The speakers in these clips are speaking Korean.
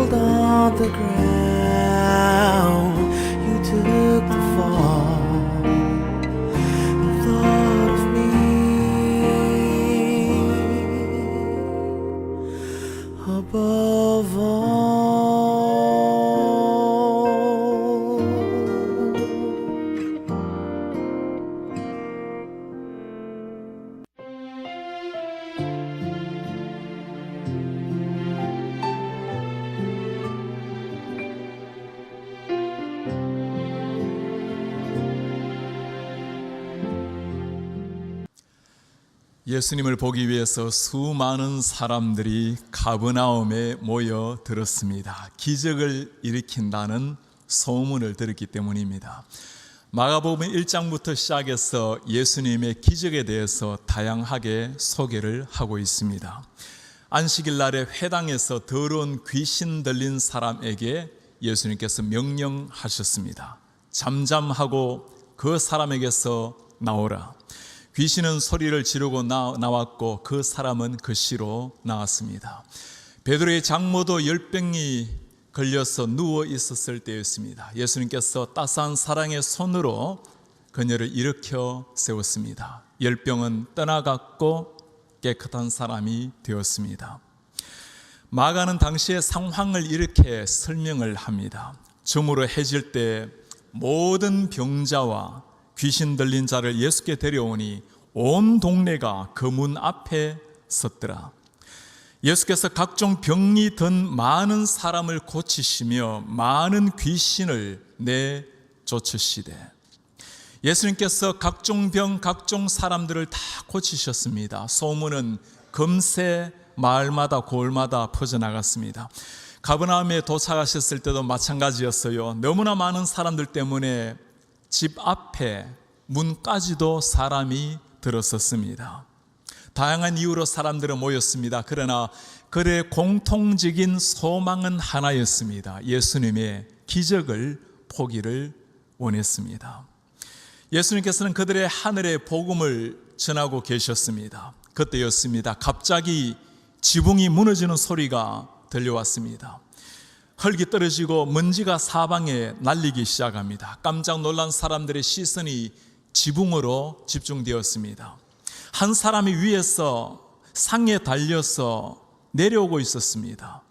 stumbled on the ground, you took the fall and thought of me above all. 예수님을 보기 위해서 수많은 사람들이 가버나움에 모여들었습니다. 기적을 일으킨다는 소문을 들었기 때문입니다. 마가복음 1장부터 시작해서 예수님의 기적에 대해서 다양하게 소개를 하고 있습니다. 안식일 날에 회당에서 더러운 귀신 들린 사람에게 예수님께서 명령하셨습니다. 잠잠하고 그 사람에게서 나오라. 귀신은 소리를 지르고 나왔고 그 사람은 그 시로 나왔습니다. 베드로의 장모도 열병이 걸려서 누워 있었을 때였습니다. 예수님께서 따스한 사랑의 손으로 그녀를 일으켜 세웠습니다. 열병은 떠나갔고 깨끗한 사람이 되었습니다. 마가는 당시의 상황을 이렇게 설명을 합니다. 저물어 해질 때 모든 병자와 귀신 들린 자를 예수께 데려오니 온 동네가 그 문 앞에 섰더라. 예수께서 각종 병이 든 많은 사람을 고치시며 많은 귀신을 내쫓으시되, 예수님께서 각종 병, 각종 사람들을 다 고치셨습니다. 소문은 금세 마을마다 고을마다 퍼져나갔습니다. 가버나움에 도착하셨을 때도 마찬가지였어요. 너무나 많은 사람들 때문에 집 앞에 문까지도 사람이 들었었습니다. 다양한 이유로 사람들은 모였습니다. 그러나 그들의 공통적인 소망은 하나였습니다. 예수님의 기적을 보기를 원했습니다. 예수님께서는 그들의 하늘의 복음을 전하고 계셨습니다. 그때였습니다. 갑자기 지붕이 무너지는 소리가 들려왔습니다. 흙이 떨어지고 먼지가 사방에 날리기 시작합니다. 깜짝 놀란 사람들의 시선이 지붕으로 집중되었습니다. 한 사람이 위에서 상에 달려서 내려오고 있었습니다.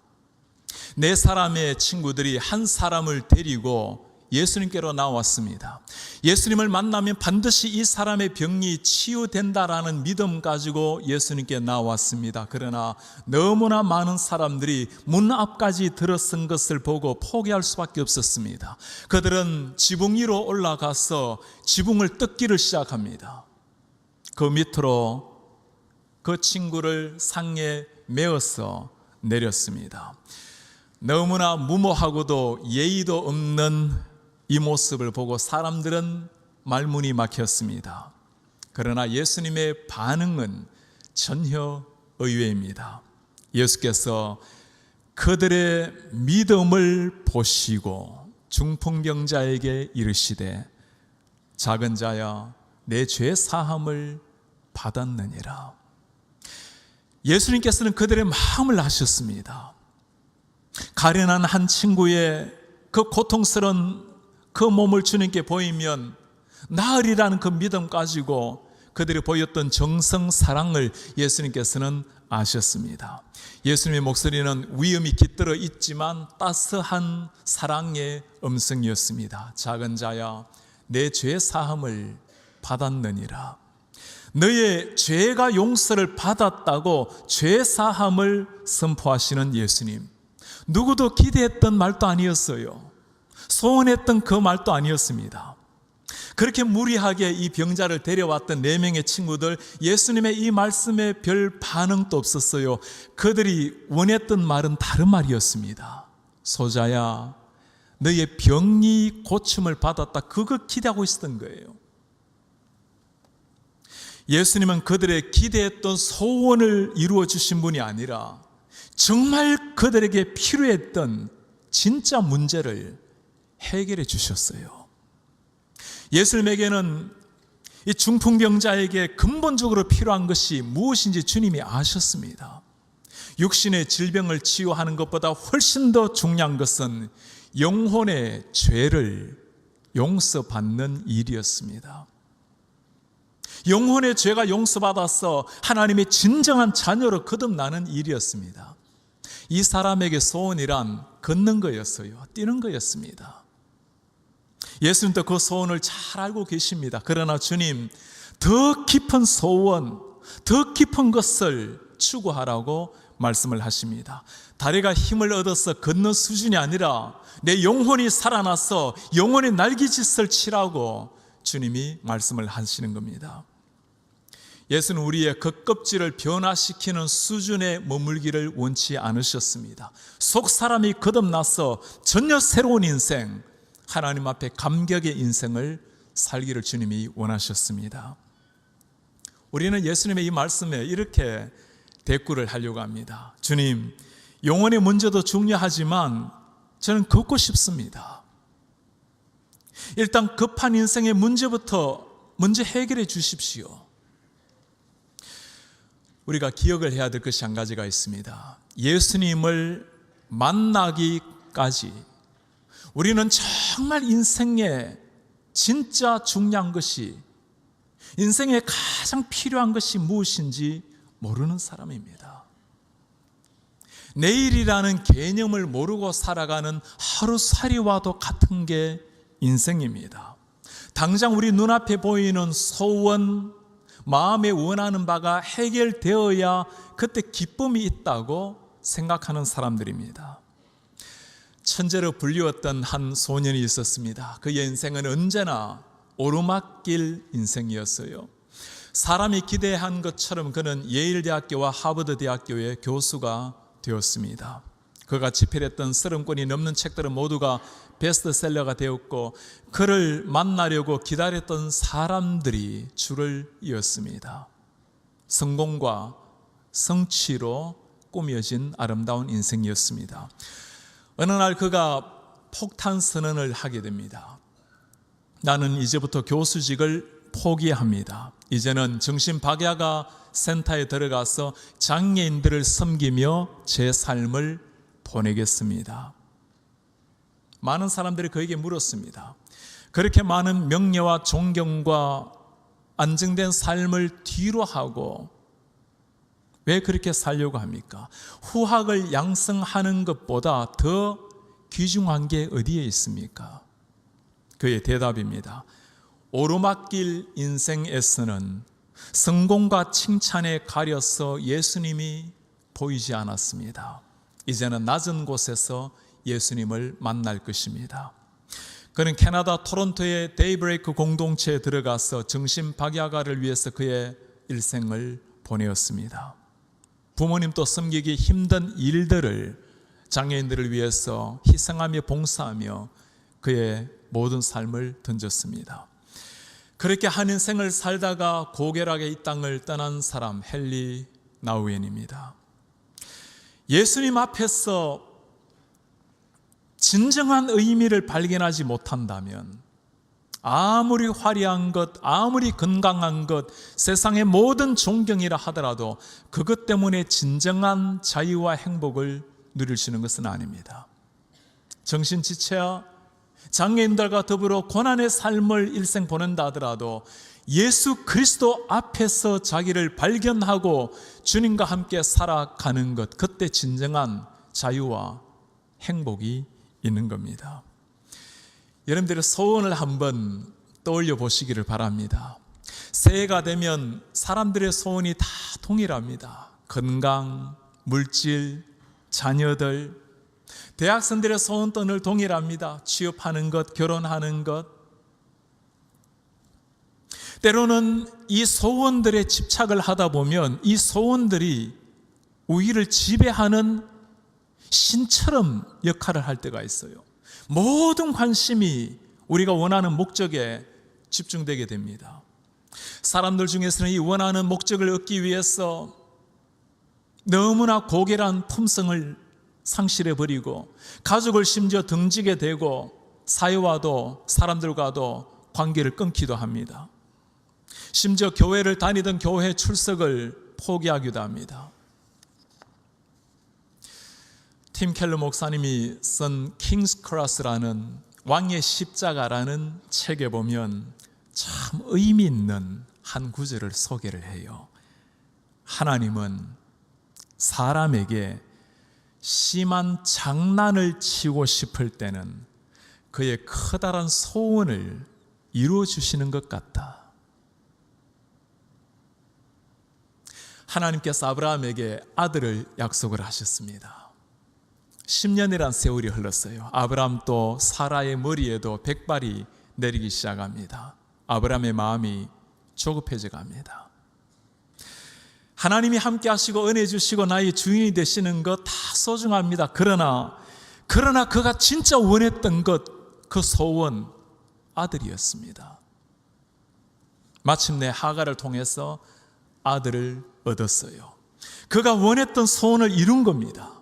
네 사람의 친구들이 한 사람을 데리고 예수님께로 나왔습니다. 예수님을 만나면 반드시 이 사람의 병이 치유된다라는 믿음 가지고 예수님께 나왔습니다. 그러나 너무나 많은 사람들이 문 앞까지 들어선 것을 보고 포기할 수밖에 없었습니다. 그들은 지붕 위로 올라가서 지붕을 뜯기를 시작합니다. 그 밑으로 그 친구를 상에 메어서 내렸습니다. 너무나 무모하고도 예의도 없는 이 모습을 보고 사람들은 말문이 막혔습니다. 그러나 예수님의 반응은 전혀 의외입니다. 예수께서 그들의 믿음을 보시고 중풍병자에게 이르시되, 작은 자야, 내 죄 사함을 받았느니라. 예수님께서는 그들의 마음을 아셨습니다. 가련한 한 친구의 그 고통스러운 그 몸을 주님께 보이면 나으리라는 그 믿음 가지고 그들이 보였던 정성 사랑을 예수님께서는 아셨습니다. 예수님의 목소리는 위엄이 깃들어 있지만 따스한 사랑의 음성이었습니다. 작은 자야, 내 죄 사함을 받았느니라. 너의 죄가 용서를 받았다고 죄 사함을 선포하시는 예수님, 누구도 기대했던 말도 아니었어요. 소원했던 그 말도 아니었습니다. 그렇게 무리하게 이 병자를 데려왔던 4명의 친구들, 예수님의 이 말씀에 별 반응도 없었어요. 그들이 원했던 말은 다른 말이었습니다. 소자야, 너의 병이 고침을 받았다. 그거 기대하고 있었던 거예요. 예수님은 그들의 기대했던 소원을 이루어 주신 분이 아니라 정말 그들에게 필요했던 진짜 문제를 해결해 주셨어요. 예수님에게는 이 중풍병자에게 근본적으로 필요한 것이 무엇인지 주님이 아셨습니다. 육신의 질병을 치유하는 것보다 훨씬 더 중요한 것은 영혼의 죄를 용서받는 일이었습니다. 영혼의 죄가 용서받아서 하나님의 진정한 자녀로 거듭나는 일이었습니다. 이 사람에게 소원이란 걷는 거였어요. 뛰는 거였습니다. 예수님도 그 소원을 잘 알고 계십니다. 그러나 주님, 더 깊은 소원, 더 깊은 것을 추구하라고 말씀을 하십니다. 다리가 힘을 얻어서 걷는 수준이 아니라 내 영혼이 살아나서 영혼의 날개짓을 치라고 주님이 말씀을 하시는 겁니다. 예수는 우리의 겉껍질을 변화시키는 수준에 머물기를 원치 않으셨습니다. 속 사람이 거듭나서 전혀 새로운 인생, 하나님 앞에 감격의 인생을 살기를 주님이 원하셨습니다. 우리는 예수님의 이 말씀에 이렇게 대꾸를 하려고 합니다. 주님, 영혼의 문제도 중요하지만 저는 걷고 싶습니다. 일단 급한 인생의 문제부터 먼저 해결해 주십시오. 우리가 기억을 해야 될 것이 한 가지가 있습니다. 예수님을 만나기까지 우리는 정말 인생에 진짜 중요한 것이, 인생에 가장 필요한 것이 무엇인지 모르는 사람입니다. 내일이라는 개념을 모르고 살아가는 하루살이와도 같은 게 인생입니다. 당장 우리 눈앞에 보이는 소원, 마음에 원하는 바가 해결되어야 그때 기쁨이 있다고 생각하는 사람들입니다. 천재로 불리웠던 한 소년이 있었습니다. 그의 인생은 언제나 오르막길 인생이었어요. 사람이 기대한 것처럼 그는 예일대학교와 하버드대학교의 교수가 되었습니다. 그가 집필했던 30권이 넘는 책들은 모두가 베스트셀러가 되었고, 그를 만나려고 기다렸던 사람들이 줄을 이었습니다. 성공과 성취로 꾸며진 아름다운 인생이었습니다. 어느 날 그가 폭탄 선언을 하게 됩니다. 나는 이제부터 교수직을 포기합니다. 이제는 정신박약아 센터에 들어가서 장애인들을 섬기며 제 삶을 보내겠습니다. 많은 사람들이 그에게 물었습니다. 그렇게 많은 명예와 존경과 안정된 삶을 뒤로 하고 왜 그렇게 살려고 합니까? 후학을 양성하는 것보다 더 귀중한 게 어디에 있습니까? 그의 대답입니다. 오르막길 인생에서는 성공과 칭찬에 가려서 예수님이 보이지 않았습니다. 이제는 낮은 곳에서 예수님을 만날 것입니다. 그는 캐나다 토론토의 데이브레이크 공동체에 들어가서 정신박약아를 위해서 그의 일생을 보내었습니다. 부모님도 섬기기 힘든 일들을 장애인들을 위해서 희생하며 봉사하며 그의 모든 삶을 던졌습니다. 그렇게 한 인생을 살다가 고결하게 이 땅을 떠난 사람, 헨리 나우엔입니다. 예수님 앞에서 진정한 의미를 발견하지 못한다면 아무리 화려한 것, 아무리 건강한 것, 세상의 모든 존경이라 하더라도 그것 때문에 진정한 자유와 행복을 누릴 수 있는 것은 아닙니다. 정신지체와 장애인들과 더불어 고난의 삶을 일생 보낸다 하더라도 예수 그리스도 앞에서 자기를 발견하고 주님과 함께 살아가는 것, 그때 진정한 자유와 행복이 있는 겁니다. 여러분들의 소원을 한번 떠올려 보시기를 바랍니다. 새해가 되면 사람들의 소원이 다 동일합니다. 건강, 물질, 자녀들, 대학생들의 소원도 늘 동일합니다. 취업하는 것, 결혼하는 것. 때로는 이 소원들에 집착을 하다 보면 이 소원들이 우리를 지배하는 신처럼 역할을 할 때가 있어요. 모든 관심이 우리가 원하는 목적에 집중되게 됩니다. 사람들 중에서는 이 원하는 목적을 얻기 위해서 너무나 고결한 품성을 상실해버리고 가족을 심지어 등지게 되고 사회와도 사람들과도 관계를 끊기도 합니다. 심지어 교회를 다니던 교회 출석을 포기하기도 합니다. 팀 켈러 목사님이 쓴 킹스 크로스라는 왕의 십자가라는 책에 보면 참 의미 있는 한 구절을 소개를 해요. 하나님은 사람에게 심한 장난을 치고 싶을 때는 그의 커다란 소원을 이루어 주시는 것 같다. 하나님께서 아브라함에게 아들을 약속을 하셨습니다. 10년이란 세월이 흘렀어요. 아브라함 또 사라의 머리에도 백발이 내리기 시작합니다. 아브라함의 마음이 조급해져 갑니다. 하나님이 함께 하시고 은혜 주시고 나의 주인이 되시는 것 다 소중합니다. 그러나 그가 진짜 원했던 것, 그 소원, 아들이었습니다. 마침내 하갈을 통해서 아들을 얻었어요. 그가 원했던 소원을 이룬 겁니다.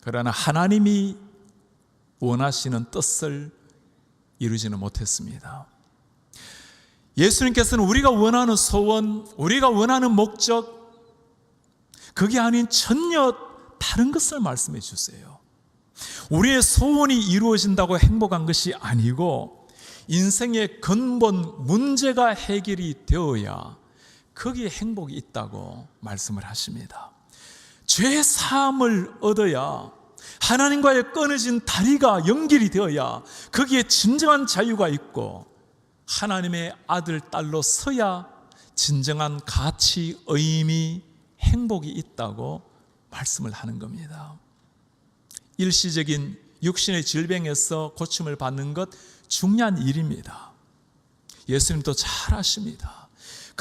그러나 하나님이 원하시는 뜻을 이루지는 못했습니다. 예수님께서는 우리가 원하는 소원, 우리가 원하는 목적, 그게 아닌 전혀 다른 것을 말씀해 주세요. 우리의 소원이 이루어진다고 행복한 것이 아니고 인생의 근본 문제가 해결이 되어야 거기에 행복이 있다고 말씀을 하십니다. 죄 사함을 얻어야, 하나님과의 끊어진 다리가 연결이 되어야 거기에 진정한 자유가 있고 하나님의 아들, 딸로 서야 진정한 가치, 의미, 행복이 있다고 말씀을 하는 겁니다. 일시적인 육신의 질병에서 고침을 받는 것 중요한 일입니다. 예수님도 잘 아십니다.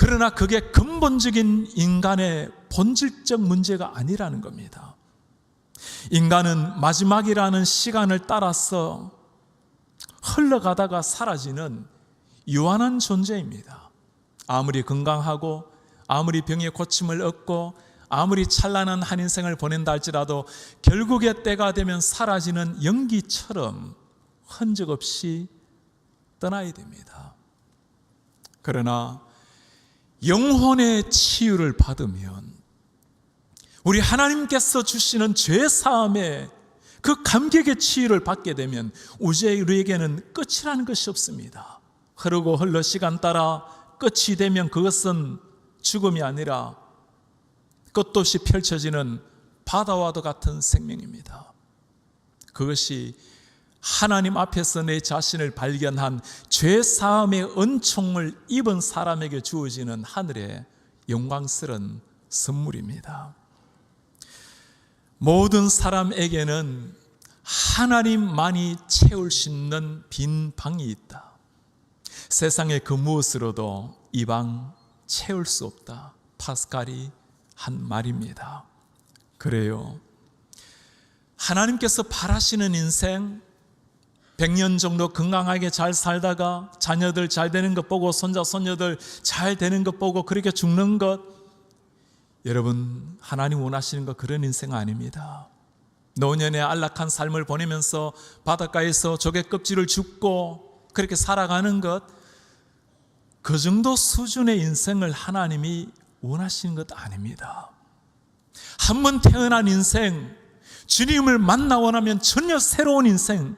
그러나 그게 근본적인 인간의 본질적 문제가 아니라는 겁니다. 인간은 마지막이라는 시간을 따라서 흘러가다가 사라지는 유한한 존재입니다. 아무리 건강하고 아무리 병의 고침을 얻고 아무리 찬란한 한 인생을 보낸다 할지라도 결국에 때가 되면 사라지는 연기처럼 흔적 없이 떠나야 됩니다. 그러나 영혼의 치유를 받으면 우리 하나님께서 주시는 죄사함의 그 감격의 치유를 받게 되면 우리에게는 끝이라는 것이 없습니다. 흐르고 흘러 시간 따라 끝이 되면 그것은 죽음이 아니라 끝도 없이 펼쳐지는 바다와도 같은 생명입니다. 그것이 하나님 앞에서 내 자신을 발견한 죄사함의 은총을 입은 사람에게 주어지는 하늘의 영광스러운 선물입니다. 모든 사람에게는 하나님만이 채울 수 있는 빈 방이 있다. 세상의 그 무엇으로도 이 방 채울 수 없다. 파스칼이 한 말입니다. 그래요. 하나님께서 바라시는 인생, 100년 정도 건강하게 잘 살다가 자녀들 잘 되는 것 보고 손자 손녀들 잘 되는 것 보고 그렇게 죽는 것, 여러분 하나님 원하시는 거 그런 인생 아닙니다. 노년의 안락한 삶을 보내면서 바닷가에서 조개 껍질을 줍고 그렇게 살아가는 것, 그 정도 수준의 인생을 하나님이 원하시는 것 아닙니다. 한 번 태어난 인생, 주님을 만나고 나면 전혀 새로운 인생,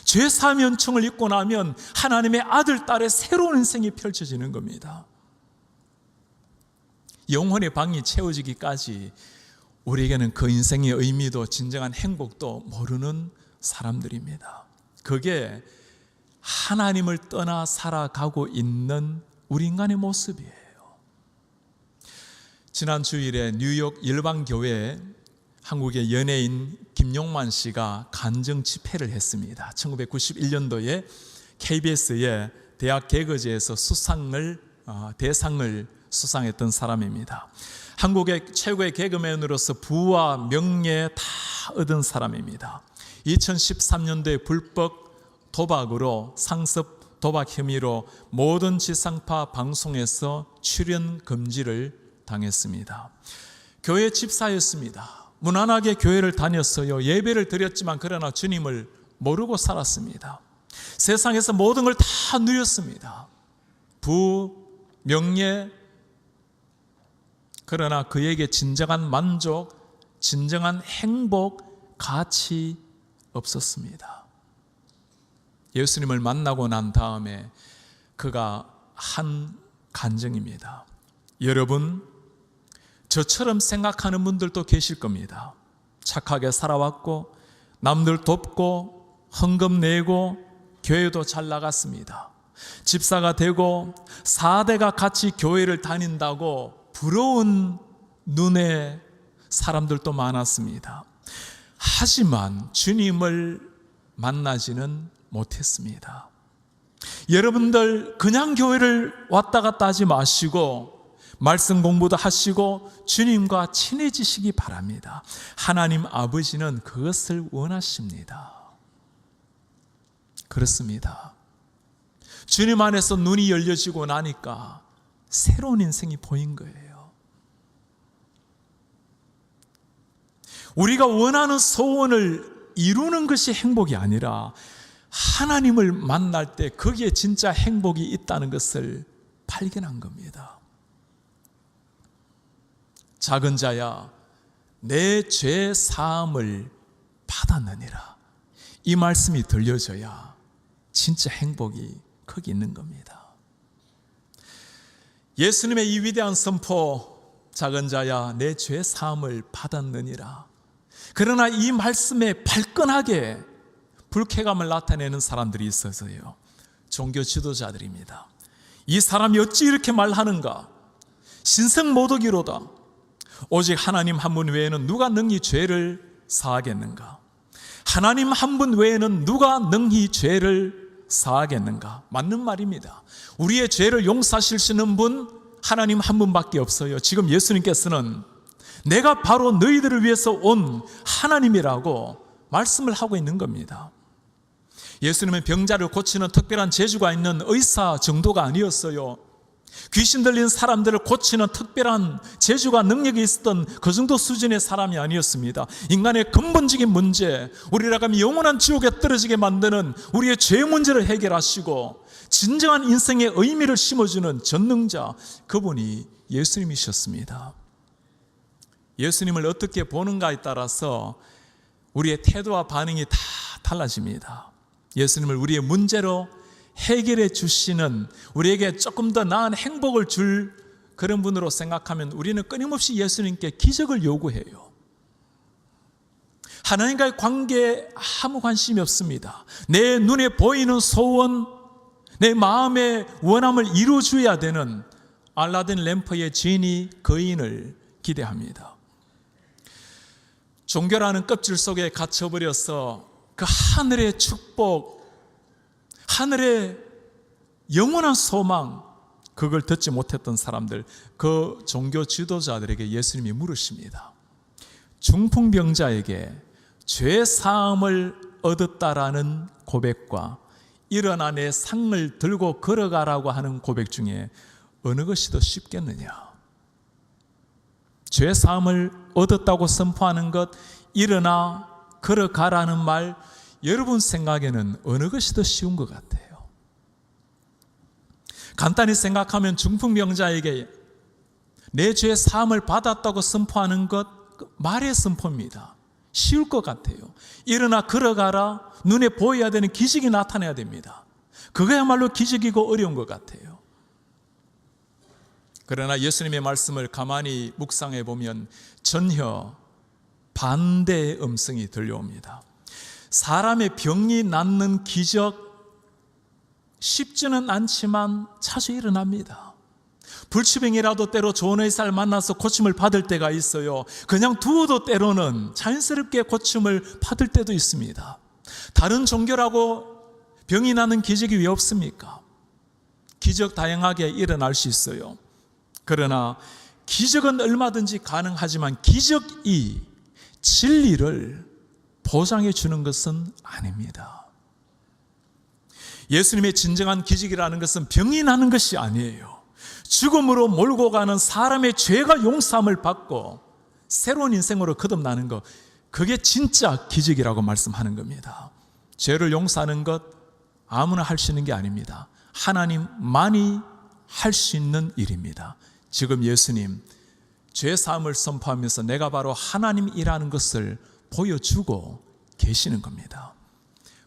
죄사함의 은총을 입고 나면 하나님의 아들, 딸의 새로운 인생이 펼쳐지는 겁니다. 영혼의 방이 채워지기까지 우리에게는 그 인생의 의미도 진정한 행복도 모르는 사람들입니다. 그게 하나님을 떠나 살아가고 있는 우리 인간의 모습이에요. 지난 주일에 뉴욕 일반교회에 한국의 연예인 김용만 씨가 간증 집회를 했습니다. 1991년도에 KBS의 대학 개그제에서 대상을 수상했던 사람입니다. 한국의 최고의 개그맨으로서 부와 명예 다 얻은 사람입니다. 2013년도에 불법 도박으로 상습 도박 혐의로 모든 지상파 방송에서 출연 금지를 당했습니다. 교회 집사였습니다. 무난하게 교회를 다녔어요. 예배를 드렸지만 그러나 주님을 모르고 살았습니다. 세상에서 모든 걸 다 누렸습니다. 부, 명예, 그러나 그에게 진정한 만족, 진정한 행복, 가치 없었습니다. 예수님을 만나고 난 다음에 그가 한 간증입니다. 여러분, 저처럼 생각하는 분들도 계실 겁니다. 착하게 살아왔고 남들 돕고 헌금 내고 교회도 잘 나갔습니다. 집사가 되고 4대가 같이 교회를 다닌다고 부러운 눈에 사람들도 많았습니다. 하지만 주님을 만나지는 못했습니다. 여러분들 그냥 교회를 왔다 갔다 하지 마시고 말씀 공부도 하시고 주님과 친해지시기 바랍니다. 하나님 아버지는 그것을 원하십니다. 그렇습니다. 주님 안에서 눈이 열려지고 나니까 새로운 인생이 보인 거예요. 우리가 원하는 소원을 이루는 것이 행복이 아니라 하나님을 만날 때 거기에 진짜 행복이 있다는 것을 발견한 겁니다. 작은 자야, 내 죄 사함을 받았느니라. 이 말씀이 들려져야 진짜 행복이 거기 있는 겁니다. 예수님의 이 위대한 선포, 작은 자야 내 죄 사함을 받았느니라. 그러나 이 말씀에 발끈하게 불쾌감을 나타내는 사람들이 있어서요, 종교 지도자들입니다. 이 사람이 어찌 이렇게 말하는가? 신성모독이로다. 오직 하나님 한 분 외에는 누가 능히 죄를 사하겠는가? 하나님 한 분 외에는 누가 능히 죄를 사하겠는가? 맞는 말입니다. 우리의 죄를 용서하실 수 있는 분 하나님 한 분밖에 없어요. 지금 예수님께서는 내가 바로 너희들을 위해서 온 하나님이라고 말씀을 하고 있는 겁니다. 예수님은 병자를 고치는 특별한 재주가 있는 의사 정도가 아니었어요. 귀신 들린 사람들을 고치는 특별한 재주가 능력이 있었던 그 정도 수준의 사람이 아니었습니다. 인간의 근본적인 문제, 우리라고 하면 영원한 지옥에 떨어지게 만드는 우리의 죄 문제를 해결하시고 진정한 인생의 의미를 심어주는 전능자, 그분이 예수님이셨습니다. 예수님을 어떻게 보는가에 따라서 우리의 태도와 반응이 다 달라집니다. 예수님을 우리의 문제로 해결해 주시는, 우리에게 조금 더 나은 행복을 줄 그런 분으로 생각하면 우리는 끊임없이 예수님께 기적을 요구해요. 하나님과의 관계에 아무 관심이 없습니다. 내 눈에 보이는 소원, 내 마음의 원함을 이루어줘야 되는 알라딘 램프의 지니, 거인을 기대합니다. 종교라는 껍질 속에 갇혀버려서 그 하늘의 축복, 하늘의 영원한 소망, 그걸 듣지 못했던 사람들, 그 종교 지도자들에게 예수님이 물으십니다. 중풍병자에게 죄 사함을 얻었다라는 고백과 일어나 내 상을 들고 걸어가라고 하는 고백 중에 어느 것이 더 쉽겠느냐? 죄 사함을 얻었다고 선포하는 것, 일어나 걸어가라는 말, 여러분 생각에는 어느 것이 더 쉬운 것 같아요? 간단히 생각하면 중풍병자에게 내 죄 사함을 받았다고 선포하는 것, 말의 선포입니다. 쉬울 것 같아요. 일어나 걸어가라, 눈에 보여야 되는 기적이 나타나야 됩니다. 그거야말로 기적이고 어려운 것 같아요. 그러나 예수님의 말씀을 가만히 묵상해 보면 전혀 반대의 음성이 들려옵니다. 사람의 병이 낫는 기적, 쉽지는 않지만 자주 일어납니다. 불치병이라도 때로 좋은 의사를 만나서 고침을 받을 때가 있어요. 그냥 두어도 때로는 자연스럽게 고침을 받을 때도 있습니다. 다른 종교라고 병이 나는 기적이 왜 없습니까? 기적 다양하게 일어날 수 있어요. 그러나 기적은 얼마든지 가능하지만 기적이 진리를 보장해 주는 것은 아닙니다. 예수님의 진정한 기적이라는 것은 병이 나는 것이 아니에요. 죽음으로 몰고 가는 사람의 죄가 용서함을 받고 새로운 인생으로 거듭나는 것, 그게 진짜 기적이라고 말씀하는 겁니다. 죄를 용서하는 것 아무나 할 수 있는 게 아닙니다. 하나님만이 할 수 있는 일입니다. 지금 예수님 죄사함을 선포하면서 내가 바로 하나님이라는 것을 보여주고 계시는 겁니다.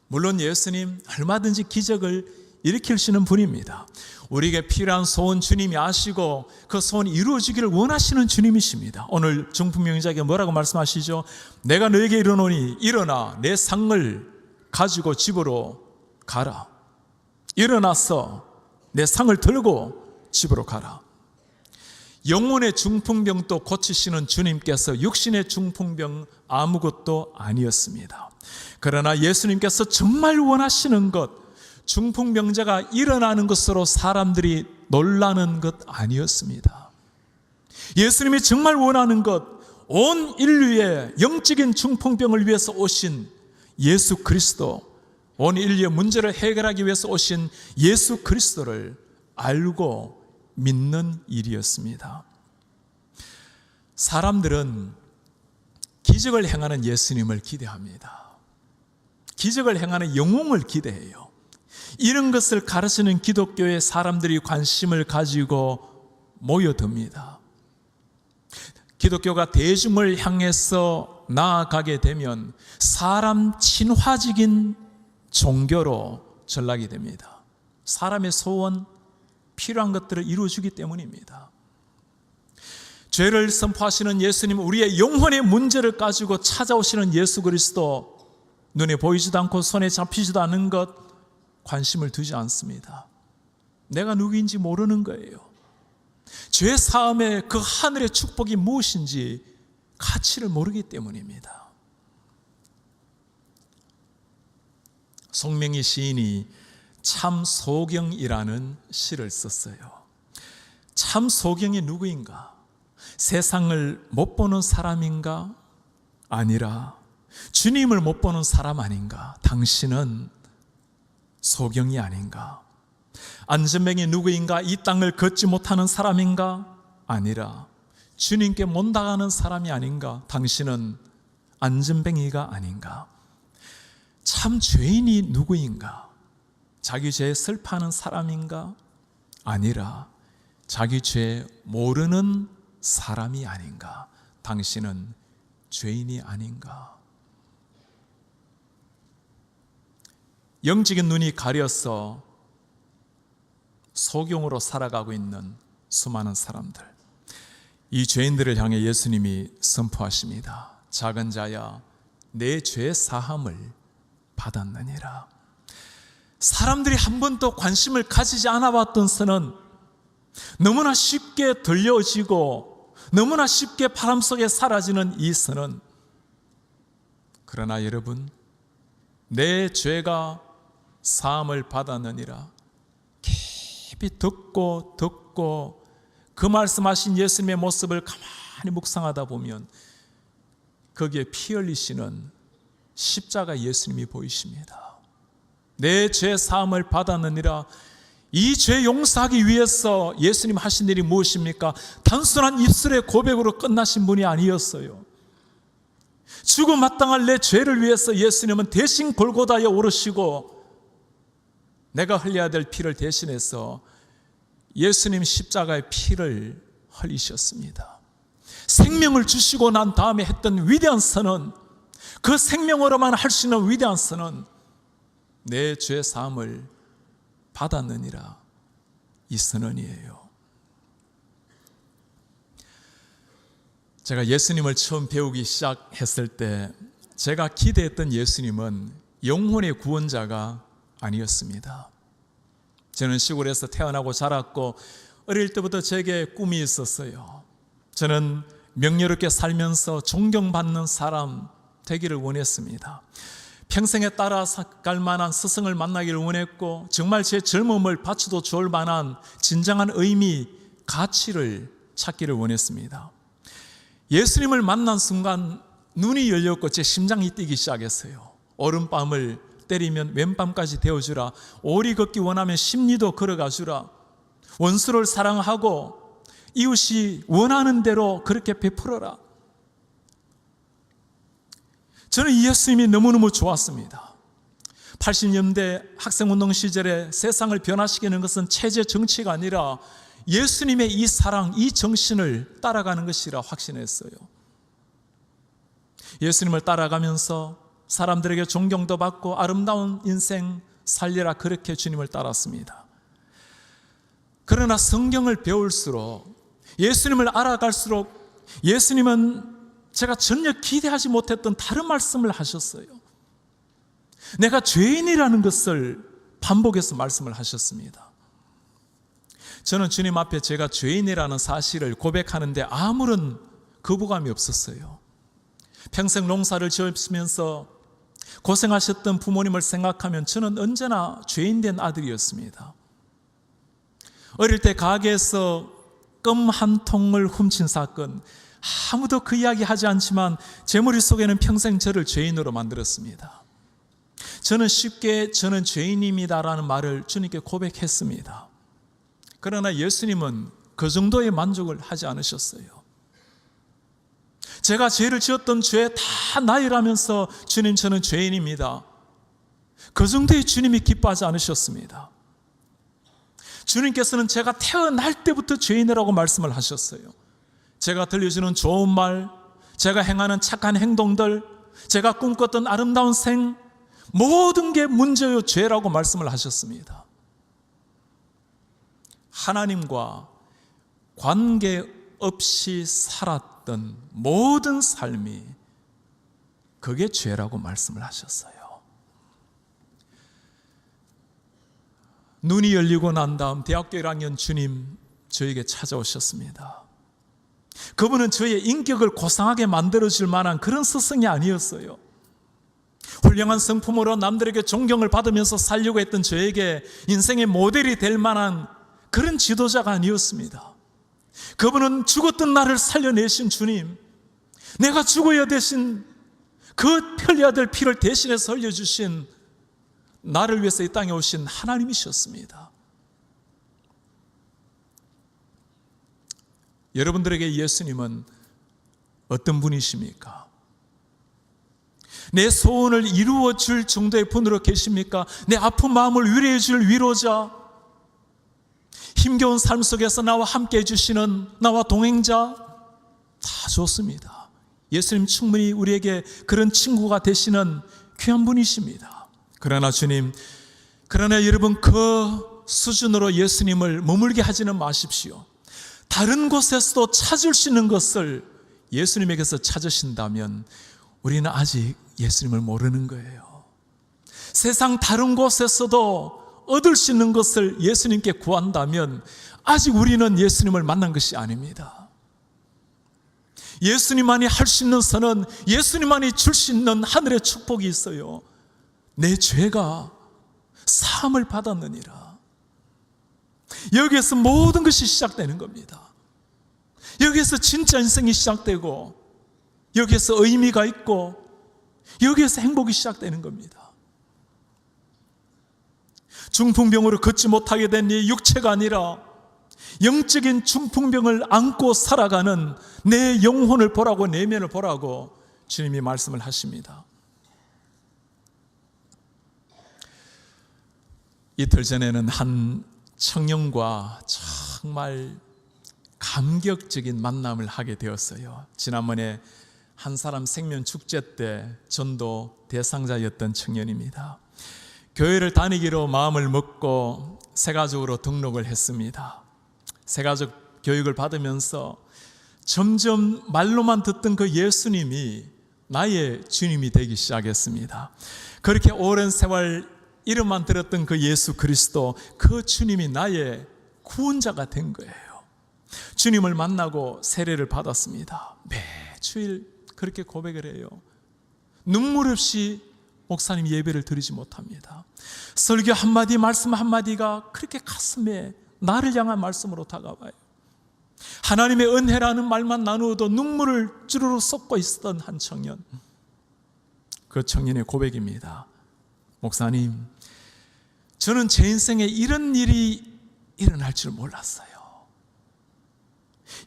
물론 예수님 얼마든지 기적을 일으키시는 분입니다. 우리에게 필요한 소원 주님이 아시고 그 소원이 이루어지기를 원하시는 주님이십니다. 오늘 중풍병자에게 뭐라고 말씀하시죠? 내가 너에게 이르노니 일어나 내 상을 가지고 집으로 가라. 일어나서 내 상을 들고 집으로 가라. 영혼의 중풍병도 고치시는 주님께서 육신의 중풍병 아무것도 아니었습니다. 그러나 예수님께서 정말 원하시는 것, 중풍병자가 일어나는 것으로 사람들이 놀라는 것 아니었습니다. 예수님이 정말 원하는 것, 온 인류의 영적인 중풍병을 위해서 오신 예수 그리스도, 온 인류의 문제를 해결하기 위해서 오신 예수 그리스도를 알고 믿는 일이었습니다. 사람들은 기적을 행하는 예수님을 기대합니다. 기적을 행하는 영웅을 기대해요. 이런 것을 가르치는 기독교에 사람들이 관심을 가지고 모여듭니다. 기독교가 대중을 향해서 나아가게 되면 사람 친화적인 종교로 전락이 됩니다. 사람의 소원, 필요한 것들을 이루어주기 때문입니다. 죄를 선포하시는 예수님, 우리의 영혼의 문제를 가지고 찾아오시는 예수 그리스도, 눈에 보이지도 않고 손에 잡히지도 않는 것 관심을 두지 않습니다. 내가 누구인지 모르는 거예요. 죄 사함의 그 하늘의 축복이 무엇인지 가치를 모르기 때문입니다. 송명희 시인이 참 소경이라는 시를 썼어요. 참 소경이 누구인가? 세상을 못 보는 사람인가? 아니라 주님을 못 보는 사람 아닌가? 당신은 소경이 아닌가? 안전뱅이 누구인가? 이 땅을 걷지 못하는 사람인가? 아니라 주님께 못 나가는 사람이 아닌가? 당신은 안전뱅이가 아닌가? 참 죄인이 누구인가? 자기 죄에 슬퍼하는 사람인가? 아니라 자기 죄 모르는 사람이 아닌가? 당신은 죄인이 아닌가? 영적인 눈이 가려서 소경으로 살아가고 있는 수많은 사람들, 이 죄인들을 향해 예수님이 선포하십니다. 작은 자야, 내 죄 사함을 받았느니라. 사람들이 한 번도 관심을 가지지 않아봤던 선은 너무나 쉽게 들려지고 너무나 쉽게 바람 속에 사라지는 이 선은, 그러나 여러분, 내 죄가 사함을 받았느니라 깊이 듣고 그 말씀하신 예수님의 모습을 가만히 묵상하다 보면 거기에 피 흘리시는 십자가 예수님이 보이십니다. 내 죄 사함을 받았느니라. 이 죄 용서하기 위해서 예수님 하신 일이 무엇입니까? 단순한 입술의 고백으로 끝나신 분이 아니었어요. 죽음 마땅할 내 죄를 위해서 예수님은 대신 골고다에 오르시고 내가 흘려야 될 피를 대신해서 예수님 십자가의 피를 흘리셨습니다. 생명을 주시고 난 다음에 했던 위대한 선은, 그 생명으로만 할 수 있는 위대한 선은 내 죄 사함을 받았느니라, 이 선언이에요. 제가 예수님을 처음 배우기 시작했을 때 제가 기대했던 예수님은 영혼의 구원자가 아니었습니다. 저는 시골에서 태어나고 자랐고 어릴 때부터 제게 꿈이 있었어요. 저는 명예롭게 살면서 존경받는 사람 되기를 원했습니다. 평생에 따라갈 만한 스승을 만나기를 원했고, 정말 제 젊음을 바쳐도 좋을 만한 진정한 의미, 가치를 찾기를 원했습니다. 예수님을 만난 순간 눈이 열렸고 제 심장이 뛰기 시작했어요. 오른밤을 때리면 왼밤까지 데워주라. 오리 걷기 원하면 십리도 걸어가주라. 원수를 사랑하고 이웃이 원하는 대로 그렇게 베풀어라. 저는 이 예수님이 너무너무 좋았습니다. 80년대 학생운동 시절에 세상을 변화시키는 것은 체제 정치가 아니라 예수님의 이 사랑, 이 정신을 따라가는 것이라 확신했어요. 예수님을 따라가면서 사람들에게 존경도 받고 아름다운 인생 살리라, 그렇게 주님을 따랐습니다. 그러나 성경을 배울수록, 예수님을 알아갈수록 예수님은 제가 전혀 기대하지 못했던 다른 말씀을 하셨어요. 내가 죄인이라는 것을 반복해서 말씀을 하셨습니다. 저는 주님 앞에 제가 죄인이라는 사실을 고백하는데 아무런 거부감이 없었어요. 평생 농사를 지으시면서 고생하셨던 부모님을 생각하면 저는 언제나 죄인된 아들이었습니다. 어릴 때 가게에서 껌 한 통을 훔친 사건, 아무도 그 이야기 하지 않지만 제 머릿속에는 평생 저를 죄인으로 만들었습니다. 저는 쉽게 저는 죄인입니다라는 말을 주님께 고백했습니다. 그러나 예수님은 그 정도의 만족을 하지 않으셨어요. 제가 죄를 지었던 죄 다 나이라면서 주님, 저는 죄인입니다. 그 정도의 주님이 기뻐하지 않으셨습니다. 주님께서는 제가 태어날 때부터 죄인이라고 말씀을 하셨어요. 제가 들려주는 좋은 말, 제가 행하는 착한 행동들, 제가 꿈꿨던 아름다운 생, 모든 게 문제요 죄라고 말씀을 하셨습니다. 하나님과 관계없이 살았던 모든 삶이 그게 죄라고 말씀을 하셨어요. 눈이 열리고 난 다음 대학교 1학년 주님 저에게 찾아오셨습니다. 그분은 저의 인격을 고상하게 만들어줄 만한 그런 스승이 아니었어요. 훌륭한 성품으로 남들에게 존경을 받으면서 살려고 했던 저에게 인생의 모델이 될 만한 그런 지도자가 아니었습니다. 그분은 죽었던 나를 살려내신 주님, 내가 죽어야 되신 그 흘려야 될 피를 대신해서 흘려주신 나를 위해서 이 땅에 오신 하나님이셨습니다. 여러분들에게 예수님은 어떤 분이십니까? 내 소원을 이루어 줄 정도의 분으로 계십니까? 내 아픈 마음을 위로해 줄 위로자, 힘겨운 삶 속에서 나와 함께 해주시는 나와 동행자, 다 좋습니다. 예수님 충분히 우리에게 그런 친구가 되시는 귀한 분이십니다. 그러나 주님, 그러나 여러분 그 수준으로 예수님을 머물게 하지는 마십시오. 다른 곳에서도 찾을 수 있는 것을 예수님에게서 찾으신다면 우리는 아직 예수님을 모르는 거예요. 세상 다른 곳에서도 얻을 수 있는 것을 예수님께 구한다면 아직 우리는 예수님을 만난 것이 아닙니다. 예수님만이 할 수 있는 선은, 예수님만이 줄 수 있는 하늘의 축복이 있어요. 내 죄가 사함을 받았느니라. 여기에서 모든 것이 시작되는 겁니다. 여기에서 진짜 인생이 시작되고, 여기에서 의미가 있고, 여기에서 행복이 시작되는 겁니다. 중풍병으로 걷지 못하게 된 이 육체가 아니라 영적인 중풍병을 안고 살아가는 내 영혼을 보라고, 내면을 보라고 주님이 말씀을 하십니다. 이틀 전에는 한 청년과 정말 감격적인 만남을 하게 되었어요. 지난번에 한 사람 생명 축제 때 전도 대상자였던 청년입니다. 교회를 다니기로 마음을 먹고 새가족으로 등록을 했습니다. 새가족 교육을 받으면서 점점 말로만 듣던 그 예수님이 나의 주님이 되기 시작했습니다. 그렇게 오랜 세월 이름만 들었던 그 예수 그리스도, 그 주님이 나의 구원자가 된 거예요. 주님을 만나고 세례를 받았습니다. 매주일 그렇게 고백을 해요. 눈물 없이 목사님 예배를 드리지 못합니다. 설교 한마디, 말씀 한마디가 그렇게 가슴에 나를 향한 말씀으로 다가와요. 하나님의 은혜라는 말만 나누어도 눈물을 주르르 쏟고 있었던 한 청년, 그 청년의 고백입니다. 목사님, 저는 제 인생에 이런 일이 일어날 줄 몰랐어요.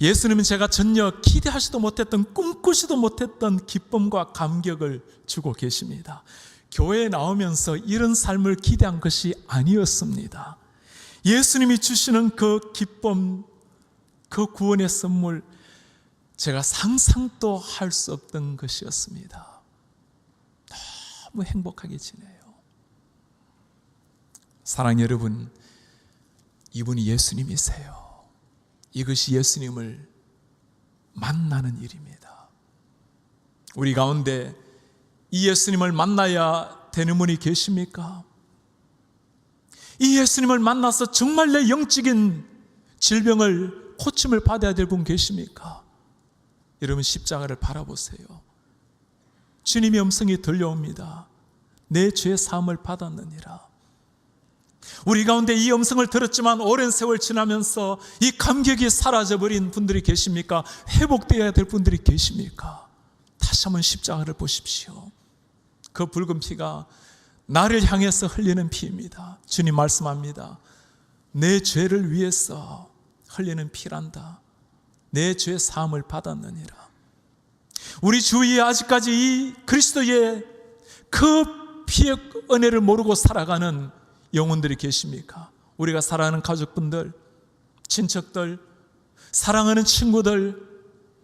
예수님은 제가 전혀 기대하지도 못했던, 꿈꾸지도 못했던 기쁨과 감격을 주고 계십니다. 교회에 나오면서 이런 삶을 기대한 것이 아니었습니다. 예수님이 주시는 그 기쁨, 그 구원의 선물, 제가 상상도 할 수 없던 것이었습니다. 너무 행복하게 지내요. 사랑하는 여러분, 이분이 예수님이세요. 이것이 예수님을 만나는 일입니다. 우리 가운데 이 예수님을 만나야 되는 분이 계십니까? 이 예수님을 만나서 정말 내 영적인 질병을 고침을 받아야 될 분 계십니까? 여러분, 십자가를 바라보세요. 주님의 음성이 들려옵니다. 내 죄 사함을 받았느니라. 우리 가운데 이 음성을 들었지만 오랜 세월 지나면서 이 감격이 사라져버린 분들이 계십니까? 회복되어야 될 분들이 계십니까? 다시 한번 십자가를 보십시오. 그 붉은 피가 나를 향해서 흘리는 피입니다. 주님 말씀합니다. 내 죄를 위해서 흘리는 피란다. 내 죄 사함을 받았느니라. 우리 주위에 아직까지 이 그리스도의 그 피의 은혜를 모르고 살아가는 영혼들이 계십니까? 우리가 사랑하는 가족분들, 친척들, 사랑하는 친구들,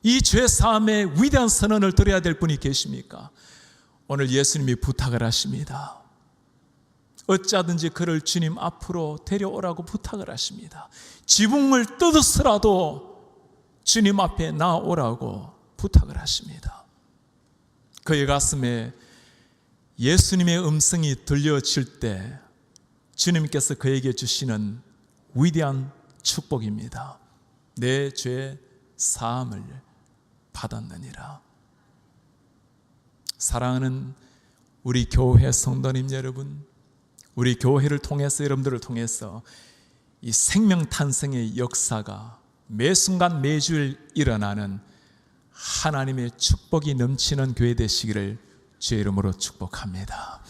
이 죄 사함의 위대한 선언을 드려야 될 분이 계십니까? 오늘 예수님이 부탁을 하십니다. 어찌하든지 그를 주님 앞으로 데려오라고 부탁을 하십니다. 지붕을 뜯어서라도 주님 앞에 나오라고 부탁을 하십니다. 그의 가슴에 예수님의 음성이 들려질 때 주님께서 그에게 주시는 위대한 축복입니다. 내 죄 사함을 받았느니라. 사랑하는 우리 교회 성도님 여러분, 우리 교회를 통해서, 여러분들을 통해서 이 생명 탄생의 역사가 매 순간 매주일 일어나는 하나님의 축복이 넘치는 교회 되시기를 주의 이름으로 축복합니다.